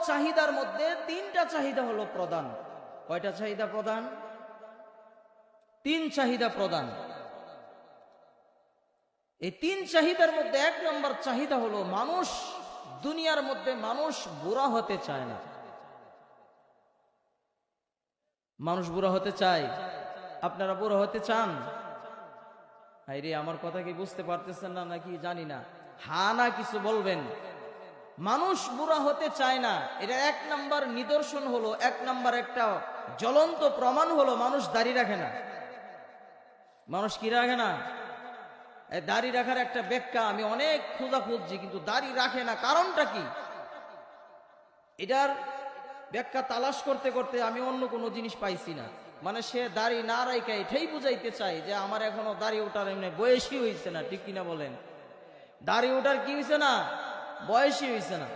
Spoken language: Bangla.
চাহিদার মধ্যে তিনটা চাহিদা হলো প্রধান। কয়টা চাহিদা প্রধান? তিন চাহিদা প্রধান। এই তিন চাহিদার মধ্যে এক নম্বর চাহিদা হলো মানুষ, দুনিয়ার মধ্যে মানুষ বুড়া হতে চায় না। মানুষ বুড়া হতে চায়? আপনারা বুড়া হতে চান? হায়রে, আমার কথা কি বুঝতে পারতেছেন না নাকি জানি না, হ্যাঁ না কিছু বলবেন। মানুষ বুড়া হতে চায় না, এটা এক নাম্বার নিদর্শন হলো, এক নাম্বার একটা জ্বলন্ত প্রমাণ হলো মানুষ দাড়ি রাখে না। মানুষ কি রাখে না? দাড়ি রাখার একটা ব্যাখ্যা আমি অনেক খোঁজা খুঁজছি, কিন্তু দাড়ি রাখে না, কারণটা কি? এটার ব্যাখ্যা তালাশ করতে করতে আমি অন্য কোনো জিনিস পাইছি না। মানে সে দাড়ি না রাখে এটাই বুঝাইতে চাই যে আমার এখনো দাড়ি ওঠার এমনি বয়সই হয়েছে না। ঠিক কিনা বলেন? দাড়ি ওঠার কি হয়েছে না? বয়সই হয়েছে না।